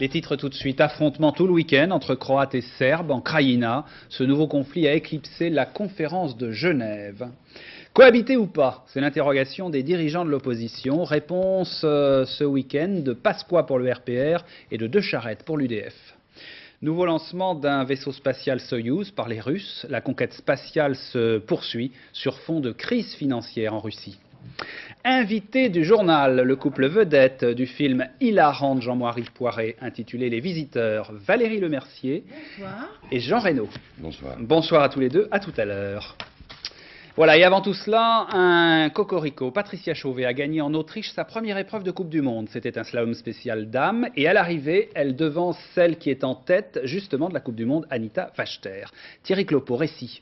Les titres tout de suite. Affrontement tout le week-end entre Croates et Serbes en Krajina. Ce nouveau conflit a éclipsé la conférence de Genève. Cohabiter ou pas? C'est l'interrogation des dirigeants de l'opposition. Réponse ce week-end de Pasqua pour le RPR et de De Charette pour l'UDF. Nouveau lancement d'un vaisseau spatial Soyouz par les Russes. La conquête spatiale se poursuit sur fond de crise financière en Russie. Invité du journal, le couple vedette du film hilarant de Jean-Marie Poiré intitulé Les Visiteurs, Valérie Lemercier et Jean Reno. Bonsoir. Bonsoir à tous les deux, à tout à l'heure. Voilà, et avant tout cela, un cocorico. Patricia Chauvet a gagné en Autriche sa première épreuve de Coupe du Monde. C'était un slalom spécial dames. Et à l'arrivée, elle devance celle qui est en tête, justement, de la Coupe du Monde, Anita Wachter. Thierry Clopo, récit.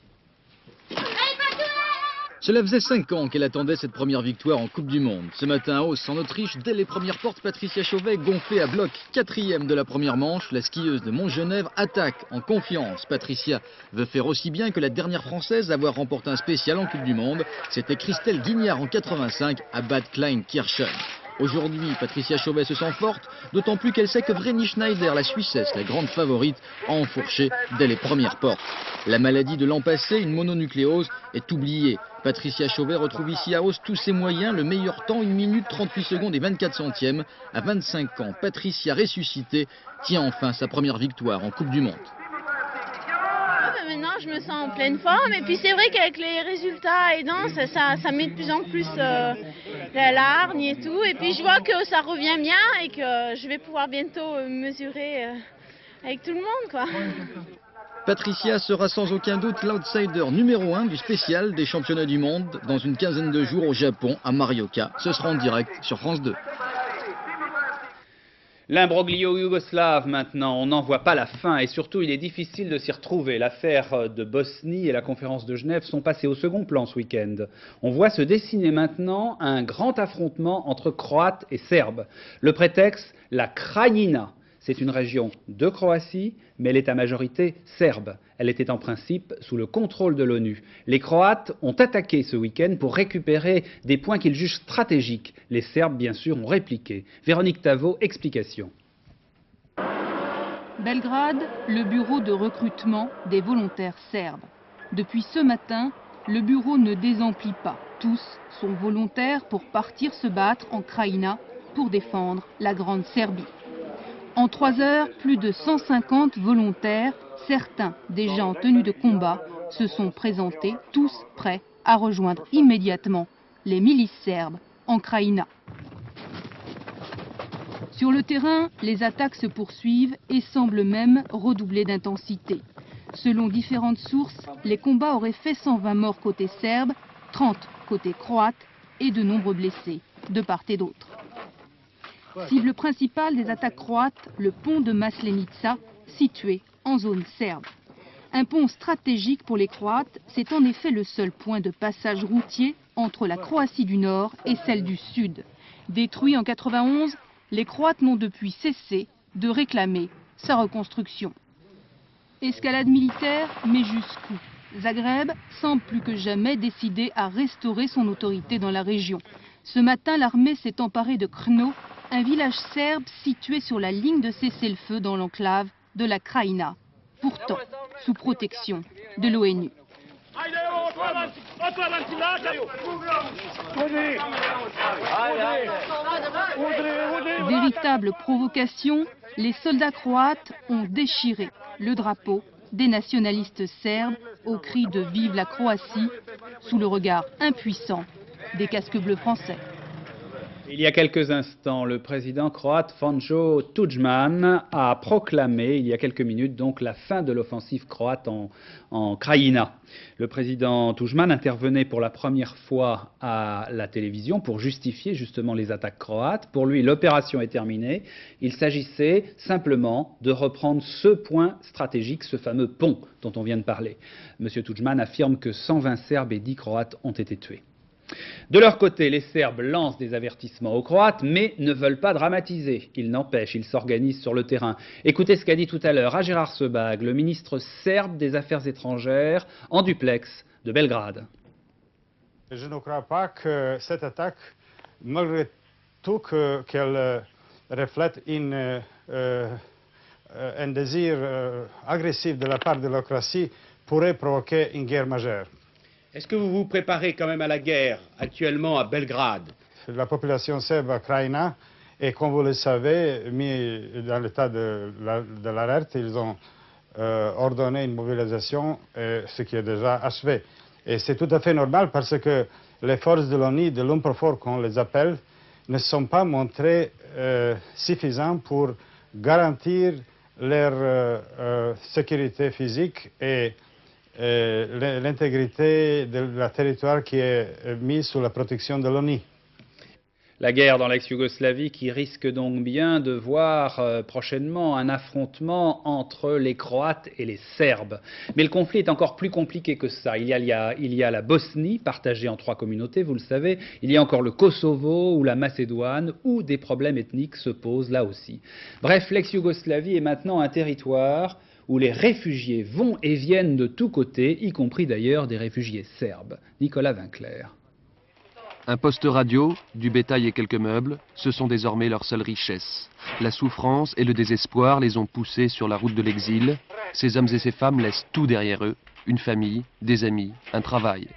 Cela faisait 5 ans qu'elle attendait cette première victoire en Coupe du Monde. Ce matin à Oss, en Autriche, dès les premières portes, Patricia Chauvet, gonflée à bloc, 4e de la première manche, la skieuse de Montgenèvre attaque en confiance. Patricia veut faire aussi bien que la dernière Française à avoir remporté un spécial en Coupe du Monde. C'était Christelle Guignard en 85 à Bad Kleinkirchen. Aujourd'hui, Patricia Chauvet se sent forte, d'autant plus qu'elle sait que Vreni Schneider, la Suissesse, la grande favorite, a enfourché dès les premières portes. La maladie de l'an passé, une mononucléose, est oubliée. Patricia Chauvet retrouve ici à Oss tous ses moyens, le meilleur temps, 1 minute 38 secondes et 24 centièmes. À 25 ans, Patricia ressuscitée tient enfin sa première victoire en Coupe du Monde. Maintenant, je me sens en pleine forme. Et puis, c'est vrai qu'avec les résultats aidants, ça met de plus en plus la hargne et tout. Et puis, je vois que ça revient bien et que je vais pouvoir bientôt mesurer avec tout le monde, quoi. Patricia sera sans aucun doute l'outsider numéro 1 du spécial des championnats du monde dans une quinzaine de jours au Japon, à Marioka. Ce sera en direct sur France 2. L'imbroglio yougoslave maintenant, on n'en voit pas la fin et surtout il est difficile de s'y retrouver. L'affaire de Bosnie et la conférence de Genève sont passées au second plan ce week-end. On voit se dessiner maintenant un grand affrontement entre Croates et Serbes. Le prétexte, la Krajina. C'est une région de Croatie, mais elle est à majorité serbe. Elle était en principe sous le contrôle de l'ONU. Les Croates ont attaqué ce week-end pour récupérer des points qu'ils jugent stratégiques. Les Serbes, bien sûr, ont répliqué. Véronique Tavo, explication. Belgrade, le bureau de recrutement des volontaires serbes. Depuis ce matin, le bureau ne désemplit pas. Tous sont volontaires pour partir se battre en Krajina pour défendre la Grande Serbie. En 3 heures, plus de 150 volontaires, certains déjà en tenue de combat, se sont présentés, tous prêts à rejoindre immédiatement les milices serbes en Krajina. Sur le terrain, les attaques se poursuivent et semblent même redoubler d'intensité. Selon différentes sources, les combats auraient fait 120 morts côté serbe, 30 côté croate et de nombreux blessés de part et d'autre. Cible principale des attaques croates, le pont de Maslenica, situé en zone serbe. Un pont stratégique pour les Croates, c'est en effet le seul point de passage routier entre la Croatie du Nord et celle du Sud. Détruit en 91, les Croates n'ont depuis cessé de réclamer sa reconstruction. Escalade militaire, mais jusqu'où? Zagreb semble plus que jamais décidé à restaurer son autorité dans la région. Ce matin, l'armée s'est emparée de Krno, un village serbe situé sur la ligne de cessez-le-feu dans l'enclave de la Krajina, pourtant sous protection de l'ONU. Véritable provocation, les soldats croates ont déchiré le drapeau des nationalistes serbes au cri de « Vive la Croatie » sous le regard impuissant des casques bleus français. Il y a quelques instants, le président croate Franjo Tudjman a proclamé, il y a quelques minutes, donc la fin de l'offensive croate en Krajina. Le président Tudjman intervenait pour la première fois à la télévision pour justifier justement les attaques croates. Pour lui, l'opération est terminée. Il s'agissait simplement de reprendre ce point stratégique, ce fameux pont dont on vient de parler. Monsieur Tudjman affirme que 120 Serbes et 10 Croates ont été tués. De leur côté, les Serbes lancent des avertissements aux Croates, mais ne veulent pas dramatiser. Il n'empêche, ils s'organisent sur le terrain. Écoutez ce qu'a dit tout à l'heure Agerar Sebag, le ministre serbe des Affaires étrangères, en duplex de Belgrade. Je ne crois pas que cette attaque, malgré tout qu'elle reflète une un désir agressif de la part de la Croatie pourrait provoquer une guerre majeure. Est-ce que vous vous préparez quand même à la guerre actuellement à Belgrade? La population serbe à Krajina est, comme vous le savez, mis dans l'état de l'alerte. Ils ont ordonné une mobilisation, ce qui est déjà achevé. Et c'est tout à fait normal parce que les forces de l'ONU, de l'UNPROFOR qu'on les appelle, ne sont pas montrées suffisantes pour garantir leur sécurité physique et l'intégrité de la territoire qui est mis sous la protection de l'ONU. La guerre dans l'ex-Yougoslavie qui risque donc bien de voir prochainement un affrontement entre les Croates et les Serbes. Mais le conflit est encore plus compliqué que ça. Il y a la Bosnie, partagée en 3 communautés, vous le savez. Il y a encore le Kosovo ou la Macédoine, où des problèmes ethniques se posent là aussi. Bref, l'ex-Yougoslavie est maintenant un territoire où les réfugiés vont et viennent de tous côtés, y compris d'ailleurs des réfugiés serbes. Nicolas Winkler. Un poste radio, du bétail et quelques meubles, ce sont désormais leurs seules richesses. La souffrance et le désespoir les ont poussés sur la route de l'exil. Ces hommes et ces femmes laissent tout derrière eux, une famille, des amis, un travail.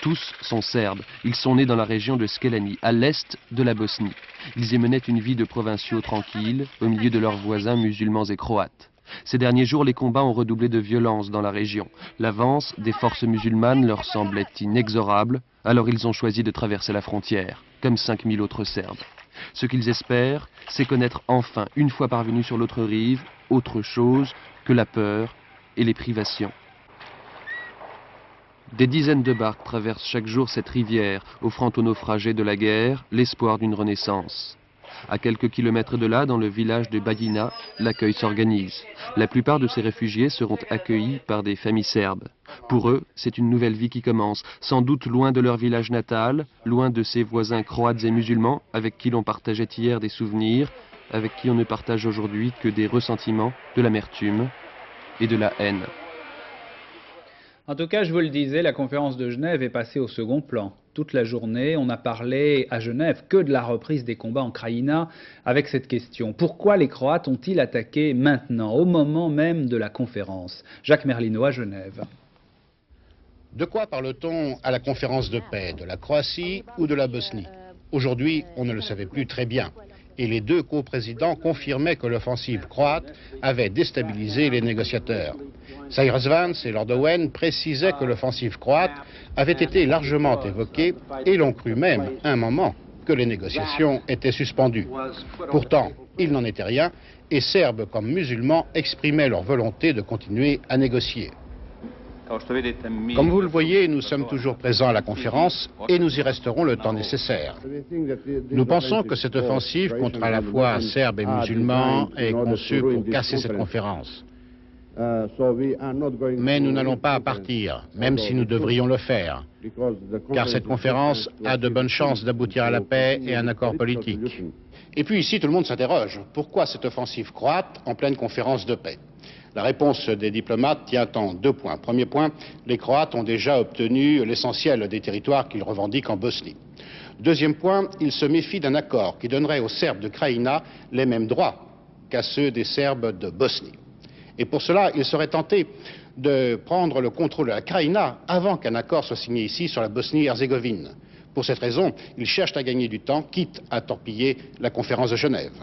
Tous sont serbes. Ils sont nés dans la région de Skelani, à l'est de la Bosnie. Ils y menaient une vie de provinciaux tranquilles, au milieu de leurs voisins musulmans et croates. Ces derniers jours, les combats ont redoublé de violence dans la région. L'avance des forces musulmanes leur semblait inexorable, alors ils ont choisi de traverser la frontière, comme 5000 autres Serbes. Ce qu'ils espèrent, c'est connaître enfin, une fois parvenus sur l'autre rive, autre chose que la peur et les privations. Des dizaines de barques traversent chaque jour cette rivière, offrant aux naufragés de la guerre l'espoir d'une renaissance. À quelques kilomètres de là, dans le village de Bajina, l'accueil s'organise. La plupart de ces réfugiés seront accueillis par des familles serbes. Pour eux, c'est une nouvelle vie qui commence, sans doute loin de leur village natal, loin de ses voisins croates et musulmans, avec qui l'on partageait hier des souvenirs, avec qui on ne partage aujourd'hui que des ressentiments, de l'amertume et de la haine. En tout cas, je vous le disais, la conférence de Genève est passée au second plan. Toute la journée, on a parlé à Genève que de la reprise des combats en Krajina avec cette question. Pourquoi les Croates ont-ils attaqué maintenant, au moment même de la conférence? Jacques Merlino à Genève. De quoi parle-t-on à la conférence de paix? De la Croatie ou de la Bosnie? Aujourd'hui, on ne le savait plus très bien. Et les deux coprésidents confirmaient que l'offensive croate avait déstabilisé les négociateurs. Cyrus Vance et Lord Owen précisaient que l'offensive croate avait été largement évoquée et l'on crut même, un moment, que les négociations étaient suspendues. Pourtant, il n'en était rien et Serbes comme musulmans exprimaient leur volonté de continuer à négocier. Comme vous le voyez, nous sommes toujours présents à la conférence et nous y resterons le temps nécessaire. Nous pensons que cette offensive contre à la fois Serbes et musulmans est conçue pour casser cette conférence. Mais nous n'allons pas partir, même si nous devrions le faire, car cette conférence a de bonnes chances d'aboutir à la paix et à un accord politique. Et puis ici, tout le monde s'interroge, pourquoi cette offensive croate en pleine conférence de paix? La réponse des diplomates tient en 2 points. Premier point, les Croates ont déjà obtenu l'essentiel des territoires qu'ils revendiquent en Bosnie. Deuxième point, ils se méfient d'un accord qui donnerait aux Serbes de Krajina les mêmes droits qu'à ceux des Serbes de Bosnie. Et pour cela, ils seraient tentés de prendre le contrôle de la Krajina avant qu'un accord soit signé ici sur la Bosnie-Herzégovine. Pour cette raison, ils cherchent à gagner du temps, quitte à torpiller la conférence de Genève.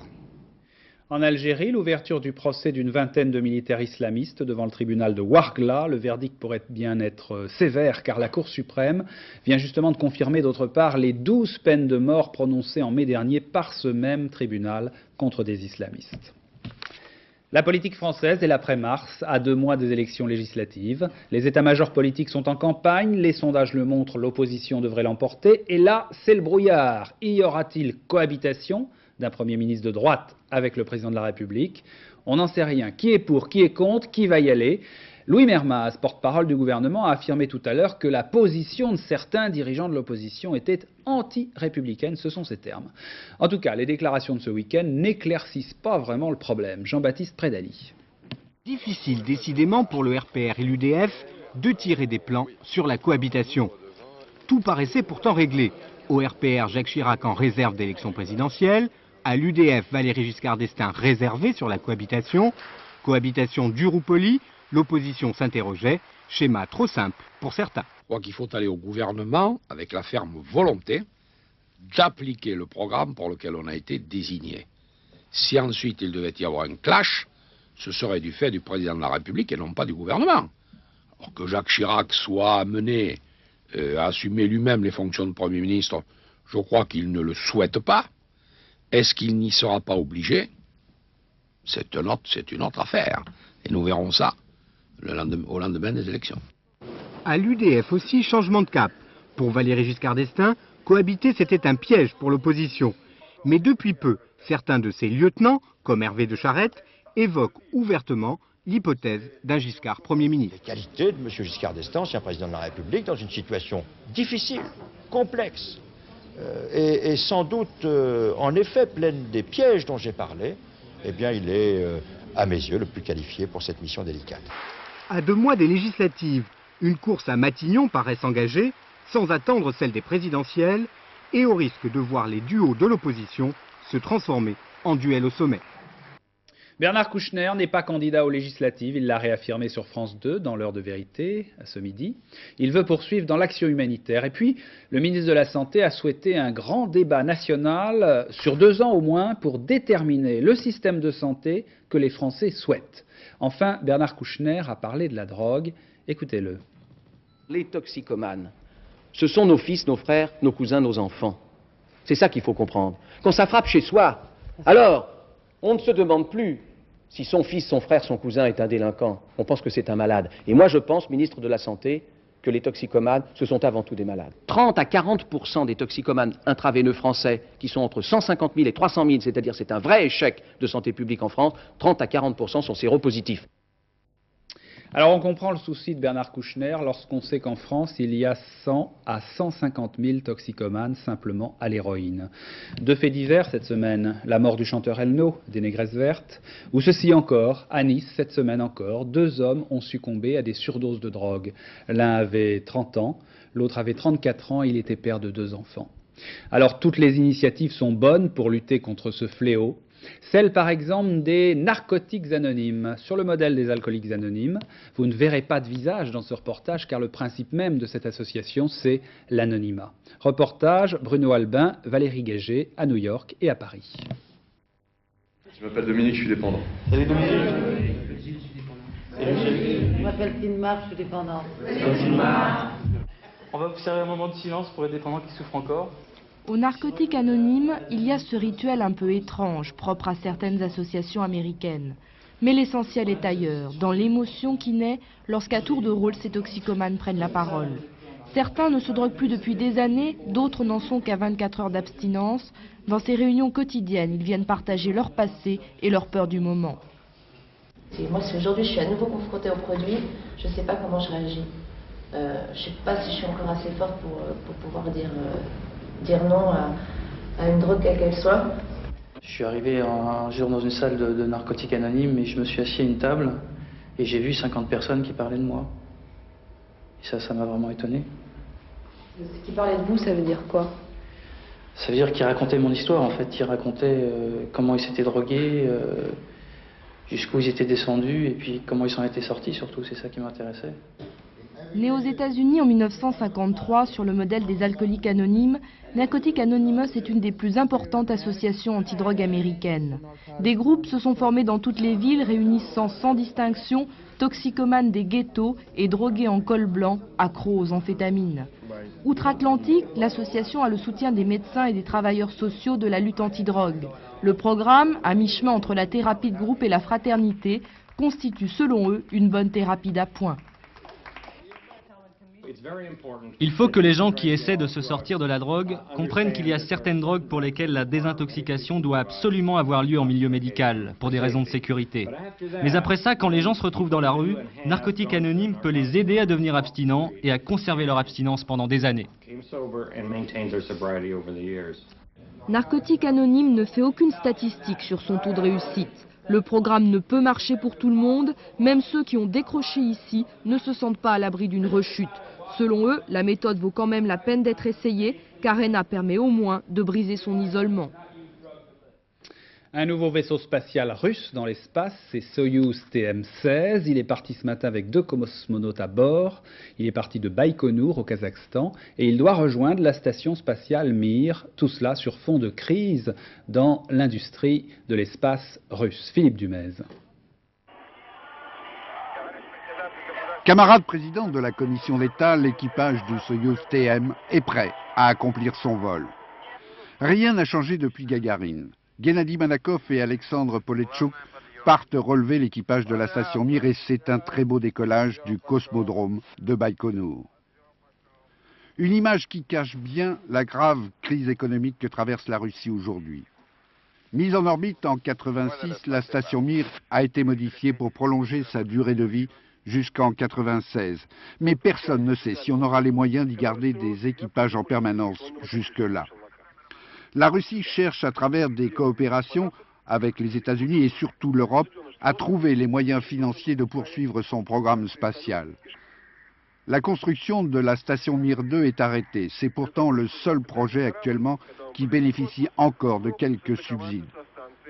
En Algérie, l'ouverture du procès d'une vingtaine de militaires islamistes devant le tribunal de Ouargla. Le verdict pourrait bien être sévère car la Cour suprême vient justement de confirmer d'autre part les 12 peines de mort prononcées en mai dernier par ce même tribunal contre des islamistes. La politique française est l'après-mars, à 2 mois des élections législatives. Les états-majors politiques sont en campagne, les sondages le montrent, l'opposition devrait l'emporter. Et là, c'est le brouillard. Y aura-t-il cohabitation d'un Premier ministre de droite avec le président de la République? On n'en sait rien. Qui est pour, qui est contre, qui va y aller? Louis Mermaz, porte-parole du gouvernement, a affirmé tout à l'heure que la position de certains dirigeants de l'opposition était anti-républicaine, ce sont ses termes. En tout cas, les déclarations de ce week-end n'éclaircissent pas vraiment le problème. Jean-Baptiste Prédali. Difficile décidément pour le RPR et l'UDF de tirer des plans sur la cohabitation. Tout paraissait pourtant réglé. Au RPR, Jacques Chirac en réserve d'élection présidentielle. À l'UDF, Valéry Giscard d'Estaing réservé sur la cohabitation. Cohabitation dure ou polie, l'opposition s'interrogeait, schéma trop simple pour certains. Je crois qu'il faut aller au gouvernement avec la ferme volonté d'appliquer le programme pour lequel on a été désigné. Si ensuite il devait y avoir un clash, ce serait du fait du président de la République et non pas du gouvernement. Alors que Jacques Chirac soit amené à assumer lui-même les fonctions de Premier ministre, je crois qu'il ne le souhaite pas. Est-ce qu'il n'y sera pas obligé? C'est une autre affaire. Et nous verrons ça au lendemain des élections. À l'UDF aussi, changement de cap. Pour Valéry Giscard d'Estaing, cohabiter c'était un piège pour l'opposition. Mais depuis peu, certains de ses lieutenants, comme Hervé de Charette, évoquent ouvertement l'hypothèse d'un Giscard Premier ministre. Les qualités de M. Giscard d'Estaing, ancien président de la République, dans une situation difficile, complexe, et sans doute, en effet, pleine des pièges dont j'ai parlé, eh bien, il est, à mes yeux, le plus qualifié pour cette mission délicate. À 2 mois des législatives, une course à Matignon paraît s'engager, sans attendre celle des présidentielles, et au risque de voir les duos de l'opposition se transformer en duel au sommet. Bernard Kouchner n'est pas candidat aux législatives, il l'a réaffirmé sur France 2 dans l'heure de vérité, à ce midi. Il veut poursuivre dans l'action humanitaire. Et puis, le ministre de la Santé a souhaité un grand débat national sur 2 ans au moins pour déterminer le système de santé que les Français souhaitent. Enfin, Bernard Kouchner a parlé de la drogue. Écoutez-le. Les toxicomanes, ce sont nos fils, nos frères, nos cousins, nos enfants. C'est ça qu'il faut comprendre. Quand ça frappe chez soi, alors, on ne se demande plus si son fils, son frère, son cousin est un délinquant. On pense que c'est un malade. Et moi, je pense, ministre de la Santé, que les toxicomanes, ce sont avant tout des malades. 30 à 40% des toxicomanes intraveineux français, qui sont entre 150 000 et 300 000, c'est-à-dire c'est un vrai échec de santé publique en France, 30 à 40% sont séropositifs. Alors on comprend le souci de Bernard Kouchner lorsqu'on sait qu'en France, il y a 100 à 150 000 toxicomanes simplement à l'héroïne. 2 faits divers cette semaine, la mort du chanteur Elno, des Négresses Vertes, ou ceci encore, à Nice, cette semaine encore, 2 hommes ont succombé à des surdoses de drogue. L'un avait 30 ans, l'autre avait 34 ans, il était père de 2 enfants. Alors toutes les initiatives sont bonnes pour lutter contre ce fléau. Celle par exemple des narcotiques anonymes. Sur le modèle des alcooliques anonymes, vous ne verrez pas de visage dans ce reportage car le principe même de cette association c'est l'anonymat. Reportage Bruno Albin, Valérie Gagé à New York et à Paris. Je m'appelle Dominique, je suis dépendant. Salut Dominique. Je m'appelle Tinmar, je suis dépendant. On va observer un moment de silence pour les dépendants qui souffrent encore. Aux narcotiques anonymes, il y a ce rituel un peu étrange, propre à certaines associations américaines. Mais l'essentiel est ailleurs, dans l'émotion qui naît lorsqu'à tour de rôle ces toxicomanes prennent la parole. Certains ne se droguent plus depuis des années, d'autres n'en sont qu'à 24 heures d'abstinence. Dans ces réunions quotidiennes, ils viennent partager leur passé et leur peur du moment. Moi, si aujourd'hui je suis à nouveau confrontée au produit, je ne sais pas comment je réagis. Je ne sais pas si je suis encore assez forte pour pouvoir dire non à une drogue quelle qu'elle soit. Je suis arrivé un jour dans une salle de narcotiques anonymes et je me suis assis à une table et j'ai vu 50 personnes qui parlaient de moi. Et ça m'a vraiment étonné. Qui parlaient de vous, ça veut dire quoi? Ça veut dire qu'ils racontaient mon histoire en fait. Ils racontaient comment ils s'étaient drogués, jusqu'où ils étaient descendus et puis comment ils s'en étaient sortis surtout, c'est ça qui m'intéressait. Né aux États-Unis en 1953 sur le modèle des alcooliques anonymes, Narcotics Anonymous est une des plus importantes associations antidrogue américaines. Des groupes se sont formés dans toutes les villes réunissant sans distinction toxicomanes des ghettos et drogués en col blanc, accros aux amphétamines. Outre-Atlantique, l'association a le soutien des médecins et des travailleurs sociaux de la lutte antidrogue. Le programme, à mi-chemin entre la thérapie de groupe et la fraternité, constitue selon eux une bonne thérapie d'appoint. Il faut que les gens qui essaient de se sortir de la drogue comprennent qu'il y a certaines drogues pour lesquelles la désintoxication doit absolument avoir lieu en milieu médical, pour des raisons de sécurité. Mais après ça, quand les gens se retrouvent dans la rue, Narcotics Anonymes peut les aider à devenir abstinents et à conserver leur abstinence pendant des années. Narcotics Anonymes ne fait aucune statistique sur son taux de réussite. Le programme ne peut marcher pour tout le monde, même ceux qui ont décroché ici ne se sentent pas à l'abri d'une rechute. Selon eux, la méthode vaut quand même la peine d'être essayée, car ENA permet au moins de briser son isolement. Un nouveau vaisseau spatial russe dans l'espace, c'est Soyouz TM-16. Il est parti ce matin avec 2 cosmonautes à bord. Il est parti de Baïkonour au Kazakhstan et il doit rejoindre la station spatiale Mir. Tout cela sur fond de crise dans l'industrie de l'espace russe. Philippe Dumez. Camarade président de la commission d'État, l'équipage du Soyouz TM est prêt à accomplir son vol. Rien n'a changé depuis Gagarine. Gennady Manakov et Alexandre Poletchouk partent relever l'équipage de la station Mir et c'est un très beau décollage du cosmodrome de Baïkonour. Une image qui cache bien la grave crise économique que traverse la Russie aujourd'hui. Mise en orbite en 86, la station Mir a été modifiée pour prolonger sa durée de vie jusqu'en 96. Mais personne ne sait si on aura les moyens d'y garder des équipages en permanence jusque-là. La Russie cherche à travers des coopérations avec les États-Unis et surtout l'Europe à trouver les moyens financiers de poursuivre son programme spatial. La construction de la station Mir 2 est arrêtée. C'est pourtant le seul projet actuellement qui bénéficie encore de quelques subsides.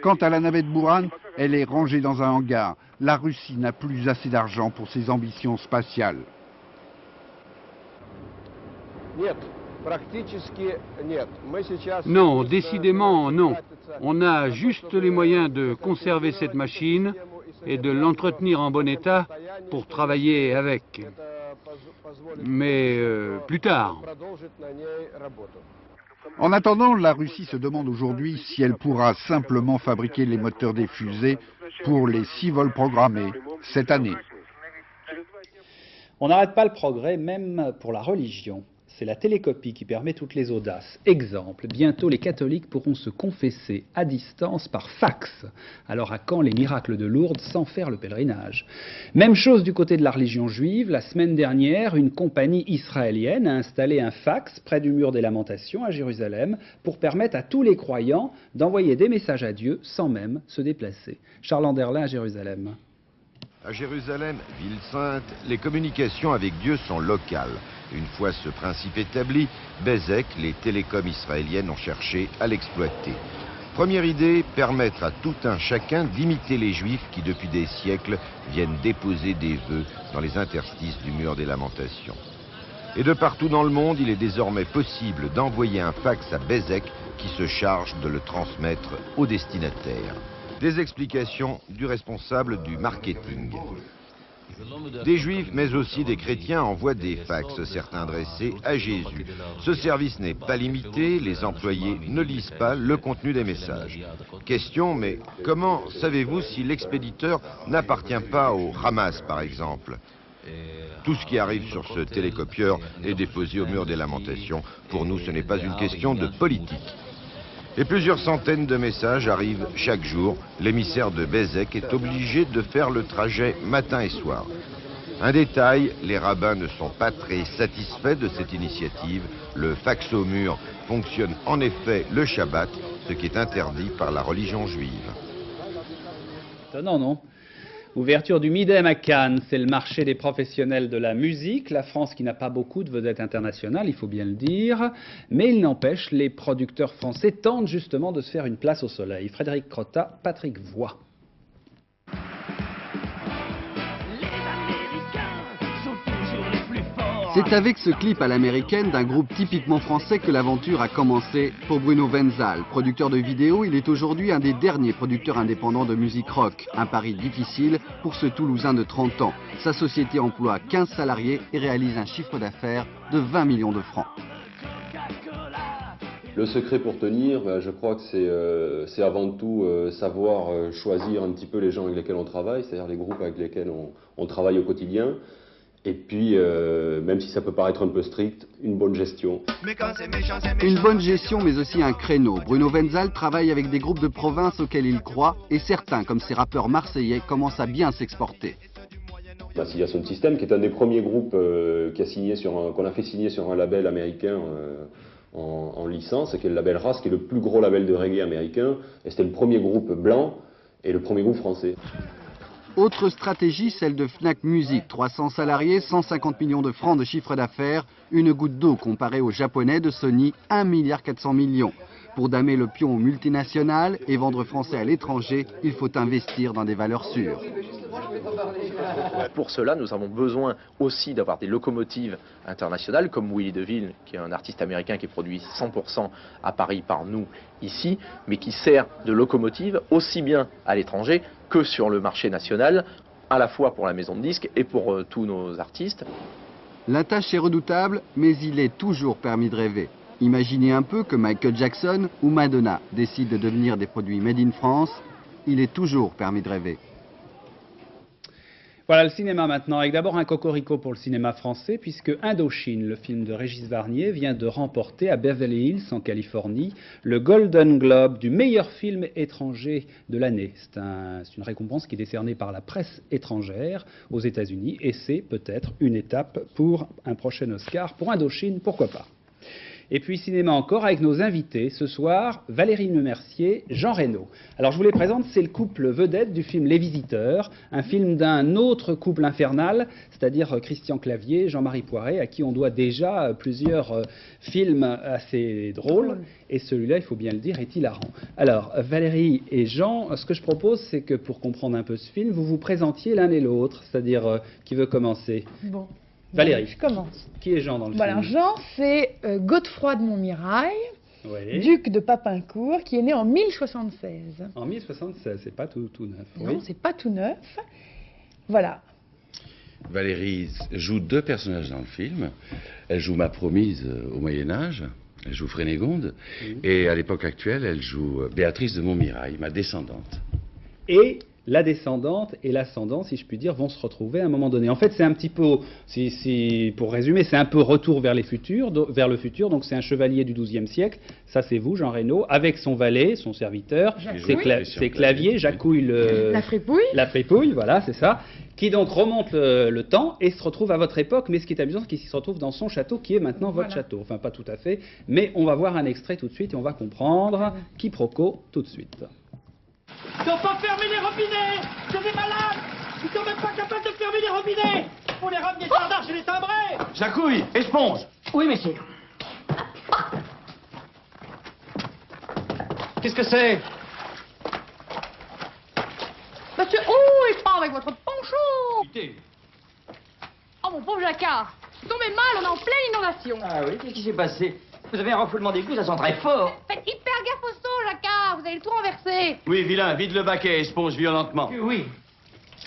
Quant à la navette Buran, elle est rangée dans un hangar. La Russie n'a plus assez d'argent pour ses ambitions spatiales. Non, décidément non. On a juste les moyens de conserver cette machine et de l'entretenir en bon état pour travailler avec. Mais plus tard. En attendant, la Russie se demande aujourd'hui si elle pourra simplement fabriquer les moteurs des fusées pour les 6 vols programmés cette année. On n'arrête pas le progrès, même pour la religion. C'est la télécopie qui permet toutes les audaces. Exemple, bientôt les catholiques pourront se confesser à distance par fax. Alors à quand les miracles de Lourdes sans faire le pèlerinage? Même chose du côté de la religion juive. La semaine dernière, une compagnie israélienne a installé un fax près du mur des Lamentations à Jérusalem pour permettre à tous les croyants d'envoyer des messages à Dieu sans même se déplacer. Charles Anderlin à Jérusalem. À Jérusalem, ville sainte, les communications avec Dieu sont locales. Une fois ce principe établi, Bezek, les télécoms israéliennes ont cherché à l'exploiter. Première idée, permettre à tout un chacun d'imiter les Juifs qui, depuis des siècles, viennent déposer des vœux dans les interstices du mur des Lamentations. Et de partout dans le monde, il est désormais possible d'envoyer un fax à Bezek qui se charge de le transmettre au destinataire. Des explications du responsable du marketing. Des juifs, mais aussi des chrétiens envoient des fax, certains adressés à Jésus. Ce service n'est pas limité, les employés ne lisent pas le contenu des messages. Question, mais comment savez-vous si l'expéditeur n'appartient pas au Hamas, par exemple? Tout ce qui arrive sur ce télécopieur est déposé au mur des Lamentations. Pour nous, ce n'est pas une question de politique. Et plusieurs centaines de messages arrivent chaque jour. L'émissaire de Bezek est obligé de faire le trajet matin et soir. Un détail, les rabbins ne sont pas très satisfaits de cette initiative. Le fax au mur fonctionne en effet le Shabbat, ce qui est interdit par la religion juive. Étonnant, non ? Ouverture du Midem à Cannes, c'est le marché des professionnels de la musique. La France qui n'a pas beaucoup de vedettes internationales, il faut bien le dire. Mais il n'empêche, les producteurs français tentent justement de se faire une place au soleil. Frédéric Crotta, Patrick Voix. C'est avec ce clip à l'américaine d'un groupe typiquement français que l'aventure a commencé pour Bruno Wenzal. Producteur de vidéos, il est aujourd'hui un des derniers producteurs indépendants de musique rock. Un pari difficile pour ce Toulousain de 30 ans. Sa société emploie 15 salariés et réalise un chiffre d'affaires de 20 millions de francs. Le secret pour tenir, je crois que c'est avant tout savoir choisir un petit peu les gens avec lesquels on travaille, c'est-à-dire les groupes avec lesquels on travaille au quotidien. Et puis, même si ça peut paraître un peu strict, une bonne gestion. Une bonne gestion, mais aussi un créneau. Bruno Wenzal travaille avec des groupes de province auxquels il croit, et certains, comme ces rappeurs marseillais, commencent à bien s'exporter. Massilia Sound System, qui est un des premiers groupes qu'on a fait signer sur un label américain en licence, qui est le label RAS, qui est le plus gros label de reggae américain. Et c'était le premier groupe blanc et le premier groupe français. Autre stratégie, celle de Fnac Music. 300 salariés, 150 millions de francs de chiffre d'affaires. Une goutte d'eau comparée aux japonais de Sony, 1,4 milliard. Pour damer le pion aux multinationales et vendre français à l'étranger, il faut investir dans des valeurs sûres. Pour cela, nous avons besoin aussi d'avoir des locomotives internationales, comme Willy DeVille, qui est un artiste américain qui est produit 100% à Paris par nous ici, mais qui sert de locomotive aussi bien à l'étranger que sur le marché national, à la fois pour la maison de disques et pour tous nos artistes. La tâche est redoutable, mais il est toujours permis de rêver. Imaginez un peu que Michael Jackson ou Madonna décident de devenir des produits made in France. Il est toujours permis de rêver. Voilà le cinéma maintenant, avec d'abord un cocorico pour le cinéma français, puisque Indochine, le film de Régis Varnier, vient de remporter à Beverly Hills, en Californie, le Golden Globe du meilleur film étranger de l'année. C'est une récompense qui est décernée par la presse étrangère aux États-Unis, et c'est peut-être une étape pour un prochain Oscar. Pour Indochine, pourquoi pas. Et puis cinéma encore avec nos invités ce soir, Valérie Lemercier, Jean Reno. Alors je vous les présente, c'est le couple vedette du film Les Visiteurs, un film d'un autre couple infernal, c'est-à-dire Christian Clavier, Jean-Marie Poiret, à qui on doit déjà plusieurs films assez drôles. Et celui-là, il faut bien le dire, est hilarant. Alors Valérie et Jean, ce que je propose, c'est que pour comprendre un peu ce film, vous vous présentiez l'un et l'autre, c'est-à-dire qui veut commencer? Bon. Valérie. Je commence. Qui est Jean dans le film? Alors Jean, c'est Godefroy de Montmirail, Oui. duc de Papincourt, qui est né en 1076. En 1076, c'est pas tout neuf. Non, c'est pas tout neuf. Voilà. Valérie joue deux personnages dans le film. Elle joue ma promise au Moyen-Âge, elle joue Frénégonde, et à l'époque actuelle, elle joue Béatrice de Montmirail, ma descendante. Et la descendante et l'ascendant, si je puis dire, vont se retrouver à un moment donné. En fait, c'est un petit peu, pour résumer, c'est un peu retour vers le futur. Donc c'est un chevalier du XIIe siècle. Ça, c'est vous, Jean Reno, avec son valet, son serviteur. C'est Clavier, Jacouille La fripouille. La fripouille, voilà, c'est ça. Qui donc remonte le temps et se retrouve à votre époque. Mais ce qui est amusant, c'est qu'il se retrouve dans son château, qui est maintenant votre château. Enfin, pas tout à fait. Mais on va voir un extrait tout de suite et on va comprendre. Quiproquo, tout de suite. Ils n'ont pas fermé les robinets! C'est des malades! Ils sont même pas capables de fermer les robinets! Faut les ramener standards chez les timbrés! Jacouille, éponge! Oui, messieurs. Qu'est-ce que c'est? Monsieur, oh, il part avec votre poncho! Oh, mon pauvre Jacquard! Tombez mal, on est en pleine inondation! Ah oui, qu'est-ce qui s'est passé? Vous avez un refoulement d'égout, ça sent très fort. Faites hyper gaffe au seau, Jacquard! Vous allez le tout renverser! Oui, vilain, vide le baquet, éponge violentement. Oui.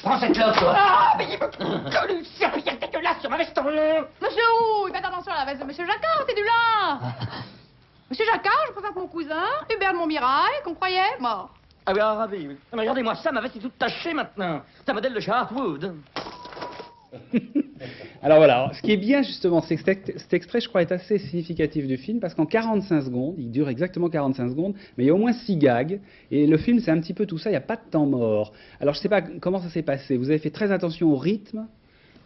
Prends cette clope, toi. Ah, mais il me colle une serpillière dégueulasse sur ma veste en lin! Monsieur, oh, faites attention à la veste de Monsieur Jacquard, c'est du lin! Monsieur Jacquard, je présente mon cousin, Hubert de Montmirail, qu'on croyait mort. Ah oui, ravi. Mais regardez-moi ça, ma veste est toute tachée maintenant. C'est un modèle de chez Hartwood. Alors voilà, ce qui est bien justement, c'est que cet extrait, je crois, est assez significatif du film, parce qu'en 45 secondes, il dure exactement 45 secondes, mais il y a au moins 6 gags, et le film, c'est un petit peu tout ça, il n'y a pas de temps mort. Alors je ne sais pas comment ça s'est passé, vous avez fait très attention au rythme?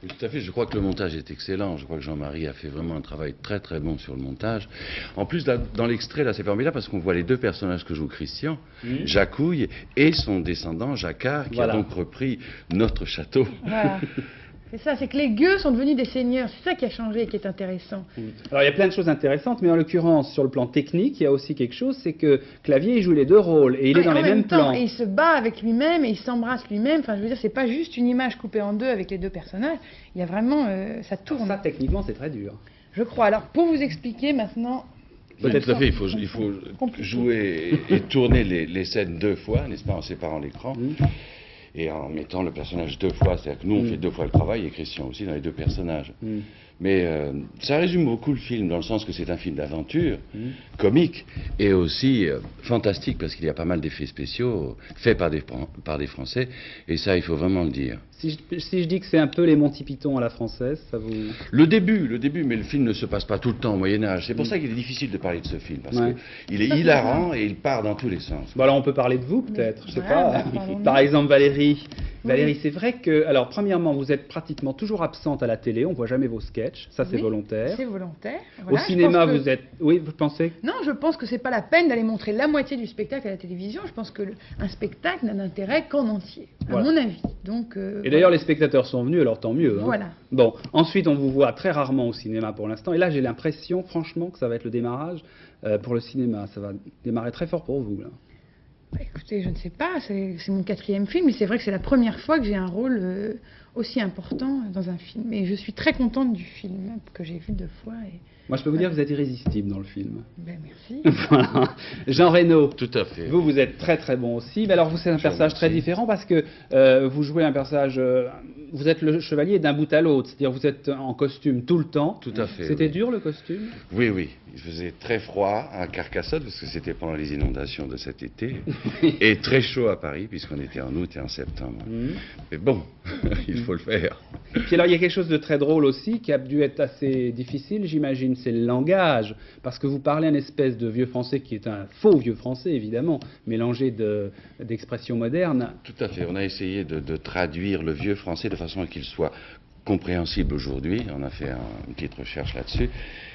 Oui, tout à fait, je crois que le montage est excellent, je crois que Jean-Marie a fait vraiment un travail très très bon sur le montage. En plus, là, dans l'extrait, là, c'est formidable parce qu'on voit les deux personnages que joue Christian, Jacouille et son descendant, Jacquard, qui a donc repris notre château. Voilà. C'est ça, c'est que les gueux sont devenus des seigneurs. C'est ça qui a changé et qui est intéressant. Alors il y a plein de choses intéressantes, mais en l'occurrence, sur le plan technique, il y a aussi quelque chose, c'est que Clavier, il joue les deux rôles, et il est dans les mêmes plans. Et il se bat avec lui-même, et il s'embrasse lui-même. Enfin, je veux dire, c'est pas juste une image coupée en deux avec les deux personnages. Il y a vraiment... ça tourne. Ça, techniquement, c'est très dur. Je crois. Alors, pour vous expliquer maintenant... Peut-être tout à fait, il faut jouer et tourner les scènes deux fois, n'est-ce pas, en séparant l'écran. Et en mettant le personnage deux fois, c'est-à-dire que nous on fait deux fois le travail et Christian aussi dans les deux personnages. Mais ça résume beaucoup le film dans le sens que c'est un film d'aventure, comique et aussi fantastique parce qu'il y a pas mal d'effets spéciaux faits par des Français et ça il faut vraiment le dire. Si je dis que c'est un peu les Monty Python à la française, ça vous... Le début, mais le film ne se passe pas tout le temps au Moyen-Âge. C'est pour ça qu'il est difficile de parler de ce film, parce qu'il est hilarant et il part dans tous les sens. Bon alors on peut parler de vous peut-être, je sais pas. Par exemple Valérie. Valérie, c'est vrai que, alors premièrement, vous êtes pratiquement toujours absente à la télé, on voit jamais vos sketchs. sketch. Ça, c'est Oui, volontaire. C'est volontaire. Au Voilà, cinéma, je pense vous êtes... Oui, vous pensez? Non, je pense que c'est pas la peine d'aller montrer la moitié du spectacle à la télévision. Je pense que un spectacle n'a d'intérêt qu'en entier, à Voilà. mon avis. Donc, Et d'ailleurs, les spectateurs sont venus, alors tant mieux. Hein. Voilà. Bon, ensuite, on vous voit très rarement au cinéma pour l'instant. Et là, j'ai l'impression, franchement, que ça va être le démarrage pour le cinéma. Ça va démarrer très fort pour vous, là. Écoutez, je ne sais pas, c'est mon 4e film, et c'est vrai que c'est la première fois que j'ai un rôle aussi important dans un film. Et je suis très contente du film que j'ai vu 2 fois. Et... Moi, je peux vous dire que vous êtes irrésistible dans le film. Ben, merci. Voilà. Jean Reno. Tout à fait. Vous êtes très très bon aussi. Mais alors, vous, c'est un personnage très différent parce que vous jouez un personnage... vous êtes le chevalier d'un bout à l'autre. C'est-à-dire, vous êtes en costume tout le temps. Tout à fait. C'était oui. dur, le costume? Oui, oui. Il faisait très froid à Carcassonne, parce que c'était pendant les inondations de cet été, et très chaud à Paris, puisqu'on était en août et en septembre. Mais bon, il faut le faire. Puis alors, il y a quelque chose de très drôle aussi, qui a dû être assez difficile, j'imagine, c'est le langage. Parce que vous parlez un espèce de vieux français qui est un faux vieux français, évidemment, mélangé d'expressions modernes. Tout à fait. On a essayé de traduire le vieux français de façon à qu'il soit compréhensible aujourd'hui. On a fait une petite recherche là-dessus.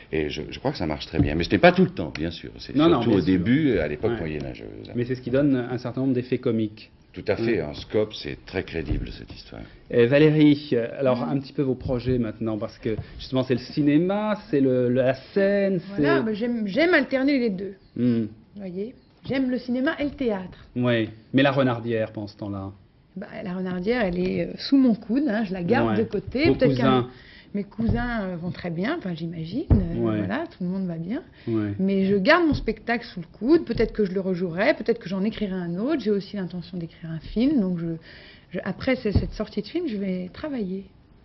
Et je crois que ça marche très bien. Mais ce n'est pas tout le temps, bien sûr. C'est surtout au début, à l'époque moyenâgeuse. Mais c'est ce qui donne un certain nombre d'effets comiques. Tout à fait. En scope, c'est très crédible, cette histoire. Valérie, alors un petit peu vos projets maintenant, parce que justement c'est le cinéma, c'est la scène, Voilà, ben, j'aime alterner les deux. Vous voyez, j'aime le cinéma et le théâtre. Oui, mais la Renardière, pendant ce temps-là. Bah, la Renardière, elle est sous mon coude, hein, je la garde de côté. Vos cousins. Mes cousins vont très bien, enfin j'imagine, voilà, tout le monde va bien. Mais je garde mon spectacle sous le coude, peut-être que je le rejouerai, peut-être que j'en écrirai un autre. J'ai aussi l'intention d'écrire un film, donc après cette sortie de film, je vais travailler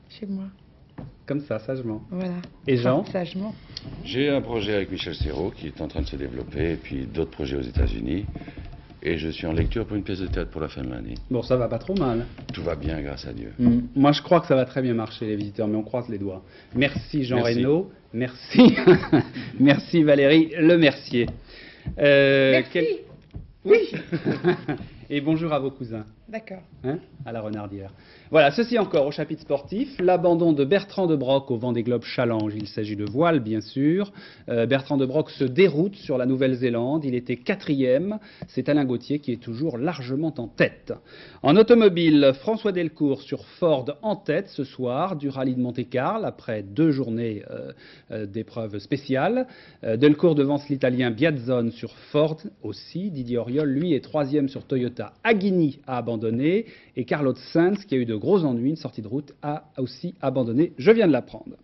chez moi. Comme ça, sagement. Voilà. Et Jean? Sagement. J'ai un projet avec Michel Serrault qui est en train de se développer, et puis d'autres projets aux États-Unis. Et je suis en lecture pour une pièce de théâtre pour la fin de l'année. Bon, ça va pas trop mal. Tout va bien, grâce à Dieu. Moi, je crois que ça va très bien marcher, les visiteurs, mais on croise les doigts. Merci Jean Merci. Reno. Merci. Merci Valérie Le Mercier. Merci. Oui. Et bonjour à vos cousins. D'accord. Hein, à la Renardière. Voilà, ceci encore au chapitre sportif. L'abandon de Bertrand de Broc au Vendée Globe Challenge. Il s'agit de voile, bien sûr. Bertrand de Broc se déroute sur la Nouvelle-Zélande. Il était 4e. C'est Alain Gauthier qui est toujours largement en tête. En automobile, François Delcourt sur Ford en tête ce soir du rallye de Monte-Carlo après 2 journées d'épreuves spéciales. Delcourt devance l'Italien Biazzone sur Ford aussi. Didier Auriol, lui, est 3e sur Toyota. Aguigny a abandonné et Carlos Sainz, qui a eu de gros ennuis, une sortie de route, a aussi abandonné. Je viens de l'apprendre.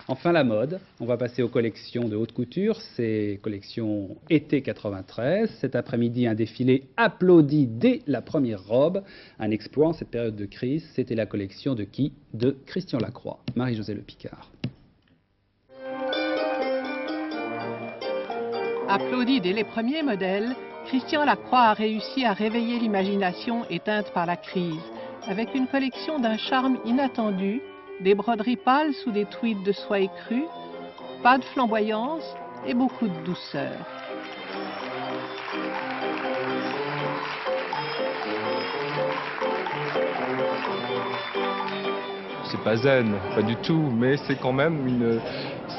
Enfin, la mode. On va passer aux collections de haute couture. C'est collection été 93. Cet après-midi, un défilé applaudi dès la première robe. Un exploit en cette période de crise. C'était la collection de qui? De Christian Lacroix. Marie-Josée Le Picard. Applaudi dès les premiers modèles, Christian Lacroix a réussi à réveiller l'imagination éteinte par la crise, avec une collection d'un charme inattendu, des broderies pâles sous des tweeds de soie écrue, pas de flamboyance et beaucoup de douceur. C'est pas zen, pas du tout, mais c'est quand même une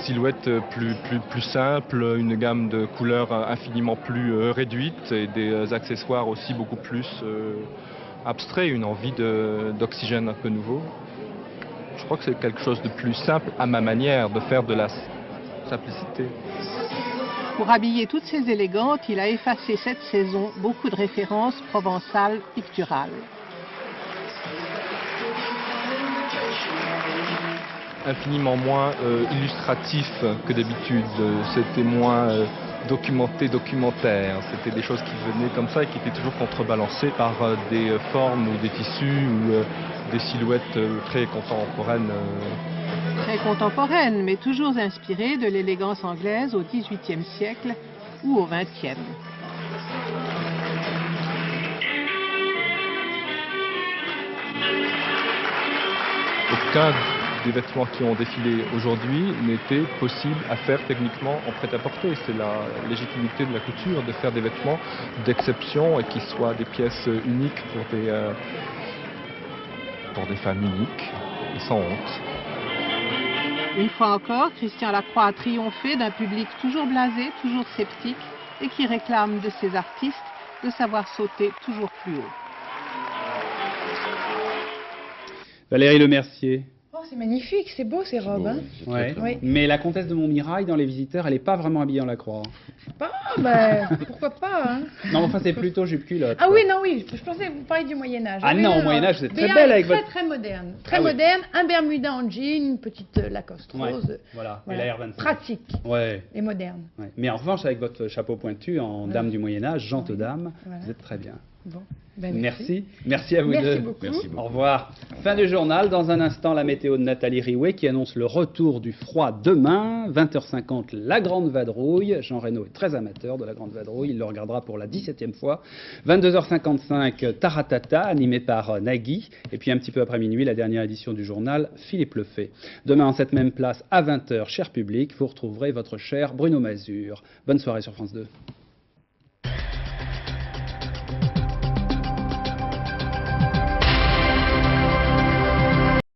silhouette plus simple, une gamme de couleurs infiniment plus réduite et des accessoires aussi beaucoup plus abstraits, une envie d'oxygène un peu nouveau. Je crois que c'est quelque chose de plus simple à ma manière, de faire de la simplicité. Pour habiller toutes ces élégantes, il a effacé cette saison beaucoup de références provençales picturales. Infiniment moins illustratif que d'habitude, c'était moins documenté, documentaire, c'était des choses qui venaient comme ça et qui étaient toujours contrebalancées par des formes ou des tissus ou des silhouettes très contemporaines. Très contemporaines, mais toujours inspirées de l'élégance anglaise au XVIIIe siècle ou au XXe. Aucun des vêtements qui ont défilé aujourd'hui n'était possible à faire techniquement en prêt-à-porter. C'est la légitimité de la couture de faire des vêtements d'exception et qui soient des pièces uniques pour des femmes uniques et sans honte. Une fois encore, Christian Lacroix a triomphé d'un public toujours blasé, toujours sceptique et qui réclame de ses artistes de savoir sauter toujours plus haut. Valérie Lemercier. Oh, c'est magnifique, c'est beau ces robes. Hein. Ouais. Oui. Mais la comtesse de Montmirail, dans Les Visiteurs, elle n'est pas vraiment habillée en Lacroix. Pourquoi pas hein. Non, enfin, c'est plutôt jupe-culotte. Ah oui, non, oui, je pensais que vous parliez du Moyen-Âge. Ah non, au Moyen-Âge, c'est très BA belle avec très, votre... très moderne. Très moderne, un Bermuda en jean, une petite Lacoste rose. Ouais, voilà, et la R25. Pratique et moderne. Ouais. Mais en revanche, avec votre chapeau pointu en dame du Moyen-Âge, gente dame, vous êtes très bien. Bon. Merci. Merci à vous deux. Beaucoup. Merci beaucoup. Au revoir. Fin du journal. Dans un instant, la météo de Nathalie Riouet qui annonce le retour du froid demain. 20h50, la Grande Vadrouille. Jean Reno est très amateur de la Grande Vadrouille. Il le regardera pour la 17e fois. 22h55, Taratata, animé par Nagui. Et puis un petit peu après minuit, la dernière édition du journal, Philippe Lefebvre. Demain, en cette même place, à 20h, cher public, vous retrouverez votre cher Bruno Mazur. Bonne soirée sur France 2.